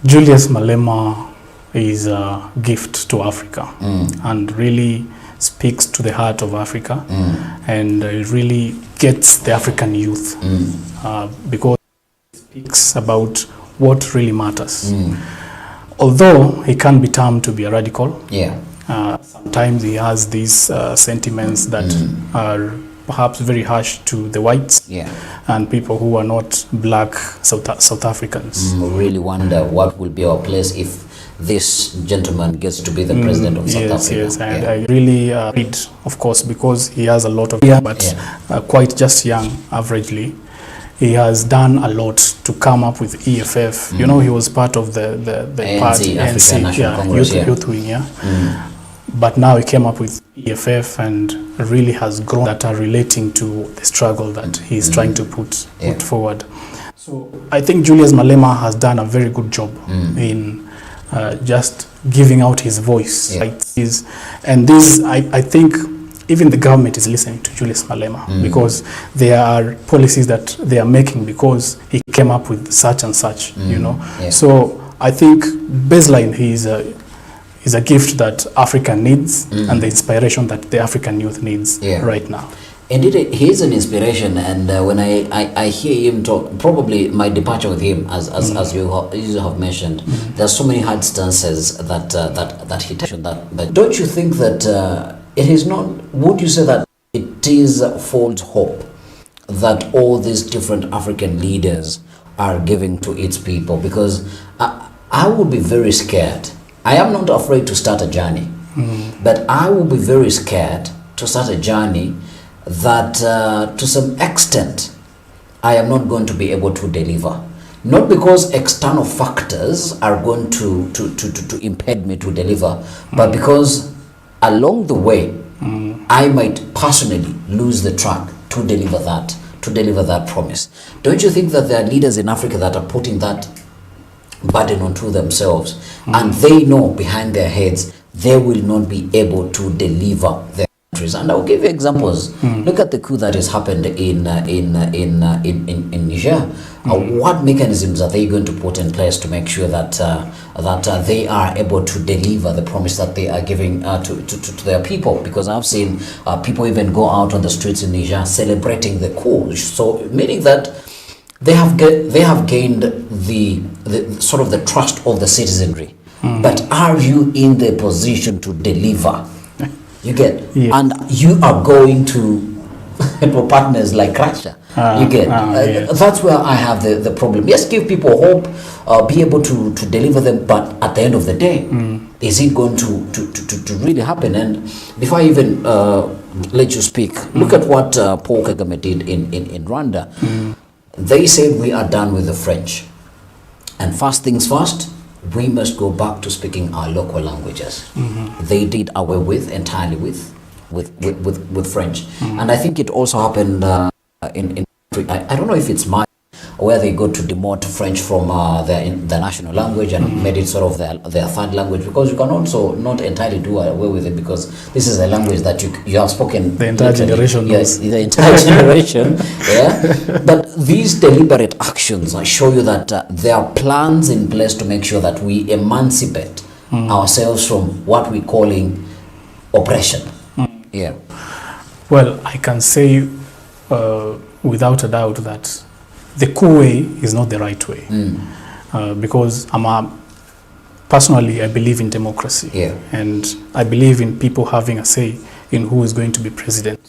Julius Malema is a gift to Africa and really speaks to the heart of Africa and it really gets the African youth because he speaks about what really matters. Although he can be termed to be a radical, sometimes he has these sentiments that are perhaps very harsh to the whites and people who are not black South Africans. We really wonder what will be our place if this gentleman gets to be the president of South Africa. Yes, and I really read, of course, because he has a lot of years, but quite just young, averagely. He has done a lot to come up with EFF. You know, he was part of the party, ANC, National Congress, youth wing, But now he came up with EFF and really has grown that are relating to the struggle that he's trying to put forward. So I think Julius Malema has done a very good job in just giving out his voice. And this, I think, even the government is listening to Julius Malema because there are policies that they are making because he came up with such and such, you know. So I think baseline, he is a gift that Africa needs and the inspiration that the African youth needs right now. Indeed, he is an inspiration, and when I hear him talk, probably my departure with him, as you have mentioned, there are so many hard stances that he touched on that. But don't you think that it is not? Would you say that it is false hope that all these different African leaders are giving to its people? Because I would be very scared. I am not afraid to start a journey, but I will be very scared to start a journey that to some extent I am not going to be able to deliver. Not because external factors are going to impede me to deliver, but because along the way I might personally lose the track to deliver that promise. Don't you think that there are leaders in Africa that are putting that burden onto themselves and they know behind their heads they will not be able to deliver their countries? And I'll give you examples. Look at the coup that has happened in Niger. What mechanisms are they going to put in place to make sure that they are able to deliver the promise that they are giving to their people? Because I've seen people even go out on the streets in Niger celebrating the coup. So meaning that they have gained the sort of the trust of the citizenry. But are you in the position to deliver? You get, and you are going to partners like Russia. You get, that's where I have the problem. Yes, give people hope, be able to deliver them, but at the end of the day, is it going to really happen? And before I even let you speak, look at what Paul Kagame did in Rwanda. They said we are done with the French, and first things first, we must go back to speaking our local languages. They did away entirely with French, and I think it also happened in I don't know if it's Mali, where they go to demote French from their national language and made it sort of their third language, because you can also not entirely do away with it, because this is a language that you have spoken the entire generation. Yes, the entire generation. But these deliberate actions show you that there are plans in place to make sure that we emancipate ourselves from what we're calling oppression. Well, I can say without a doubt that the coup way is not the right way, because personally I believe in democracy, and I believe in people having a say in who is going to be president.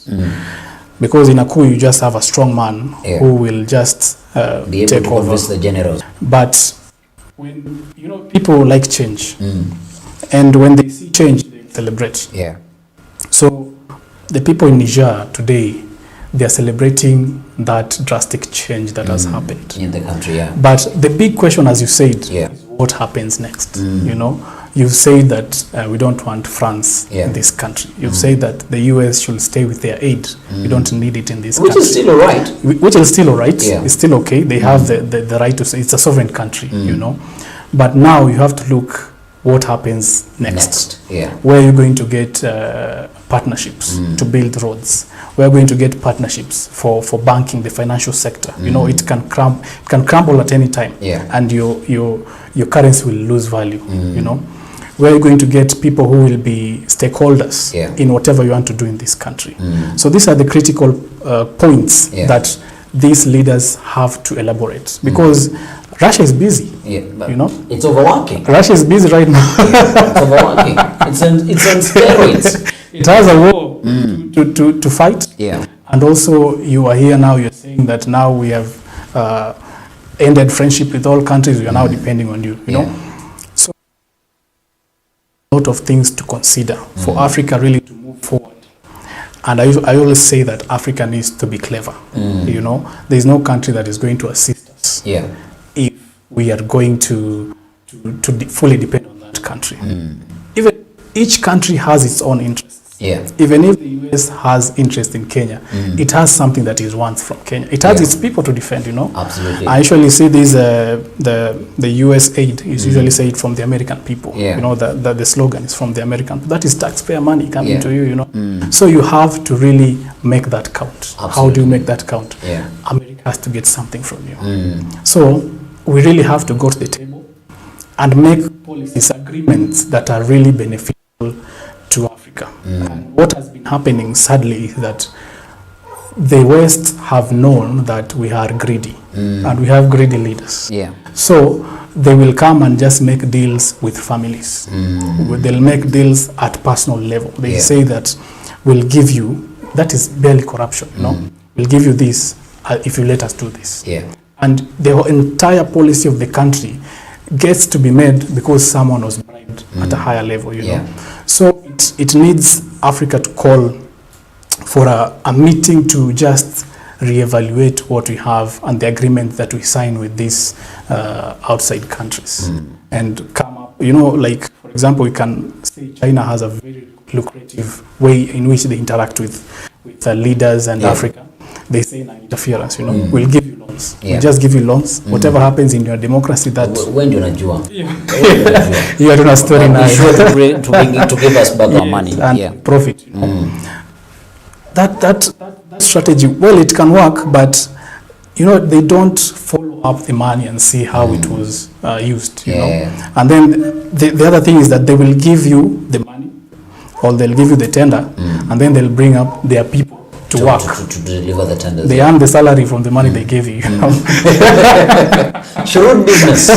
Because in a coup you just have a strong man who will just be able take to over. convince the generals. But when people like change, and when they see change, they celebrate. So the people in Niger today, they are celebrating that drastic change that has happened in the country. But the big question, as you said, is what happens next. You've said that we don't want France in this country. You've said that the US should stay with their aid. We don't need it in this country. Which is still all right. Which is still all right. It's still okay. They have the right to say it's a sovereign country, But now you have to look what happens next. Where are you going to get partnerships to build roads. We're going to get partnerships for banking, the financial sector. You know, it can crumble at any time, and your currency will lose value. You know, we're going to get people who will be stakeholders in whatever you want to do in this country. So these are the critical points that these leaders have to elaborate, because Russia is busy. You know, it's overworking. Russia is busy right now. It's overworking. It's on steroids. It has a war to fight. And also, you are here now. You're saying that now we have ended friendship with all countries. We are now depending on you. You know, so a lot of things to consider for Africa really to move forward. And I always say that Africa needs to be clever. You know, there is no country that is going to assist us if we are going to fully depend on that country. Even each country has its own interests. Even if the US has interest in Kenya, it has something that it wants from Kenya. It has its people to defend, you know. Absolutely. I usually see this, the US aid is usually said from the American people. You know, the slogan is from the American. That is taxpayer money coming to you, you know. So you have to really make that count. How do you make that count? America has to get something from you. So we really have to go to the table and make policies, agreements that are really beneficial to Africa. And what has been happening, sadly, is that the West have known that we are greedy, and we have greedy leaders. So they will come and just make deals with families. They'll make deals at personal level. They say that we'll give you, that is barely corruption, you know. We'll give you this if you let us do this. And the entire policy of the country gets to be made because someone was bribed at a higher level, you know. So it needs Africa to call for a meeting to just reevaluate what we have and the agreement that we sign with these outside countries, and come up, you know, like, for example, we can say China has a very lucrative way in which they interact with leaders and Africa. They say non-interference, you know, we'll give you loans. We'll just give you loans. Whatever happens in your democracy, that... When do you know? You are doing a story now. Sure to give us back our money. And profit, you know. That strategy, well, it can work, but, you know, they don't follow up the money and see how it was used, you know. And then the other thing is that they will give you the money, or they'll give you the tender, and then they'll bring up their people to work. To deliver the tenders. They earn the salary from the money they gave you. You know? Sure business.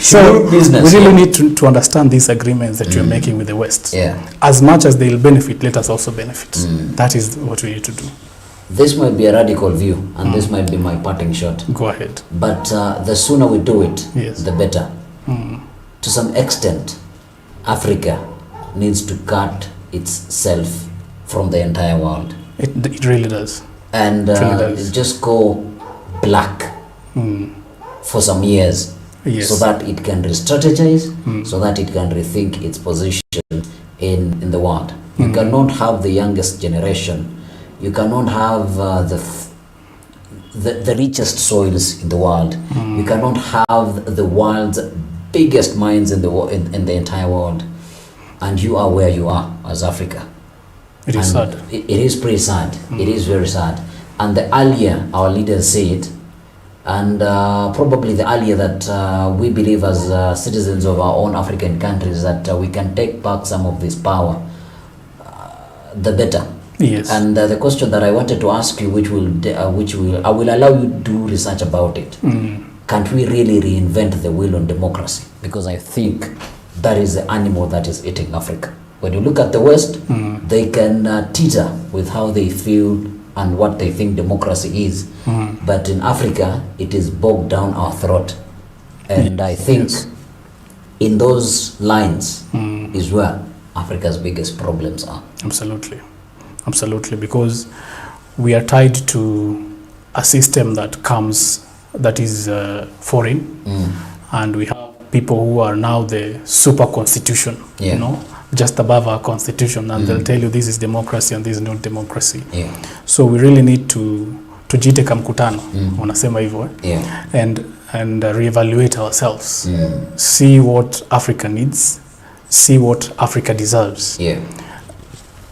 So we really need to understand these agreements that you're making with the West. As much as they'll benefit, let us also benefit. That is what we need to do. This might be a radical view, and this might be my parting shot. Go ahead. But the sooner we do it, the better. To some extent, Africa needs to cut itself from the entire world. It really does. And just go black for some years, so that it can re-strategize, so that it can rethink its position in the world. You cannot have the youngest generation. You cannot have the richest soils in the world. You cannot have the world's biggest minds in the entire world, and you are where you are as Africa. It is sad. It is pretty sad. It is very sad. And the earlier our leaders say it, and probably the earlier that we believe as citizens of our own African countries that we can take back some of this power, the better. And the question that I wanted to ask you, which I will allow you to do research about it. Can't we really reinvent the wheel on democracy? Because I think that is the animal that is eating Africa. When you look at the West, they can teeter with how they feel and what they think democracy is. But in Africa, it is bogged down our throat. And I think in those lines is where Africa's biggest problems are. Absolutely. Absolutely. Because we are tied to a system that is foreign. And we have people who are now the super constitution, you know, just above our constitution, and they'll tell you this is democracy and this is not democracy. So we really need to jiteka mkutano, wanasema hivyo, and reevaluate ourselves, see what Africa needs, see what Africa deserves.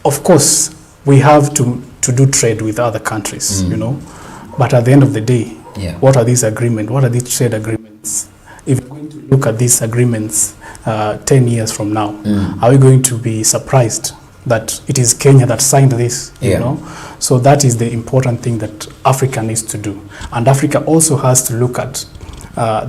of course, we have to do trade with other countries, you know. But at the end of the day, what are these agreements? What are these trade agreements? If we're going to look at these agreements 10 years from now, are we going to be surprised that it is Kenya that signed this, you know? So that is the important thing that Africa needs to do. And Africa also has to look at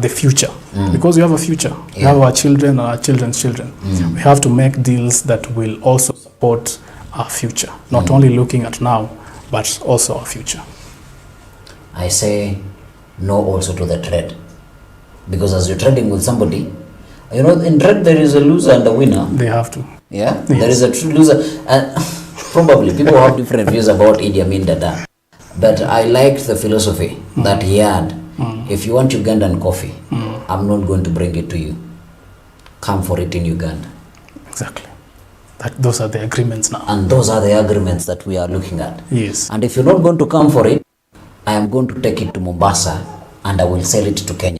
the future, because we have a future. We have our children and our children's children. We have to make deals that will also support our future, not only looking at now, but also our future. I say no also to the trade, because as you're trading with somebody, you know, in trade there is a loser and a winner. They have to. Yeah, there is a true loser, and probably people have different views about Idi Amin Dada, but I liked the philosophy that he had. If you want Ugandan coffee, I'm not going to bring it to you. Come for it in Uganda. Exactly. Those are the agreements now. And those are the agreements that we are looking at. Yes. And if you're not going to come for it, I am going to take it to Mombasa and I will sell it to Kenya.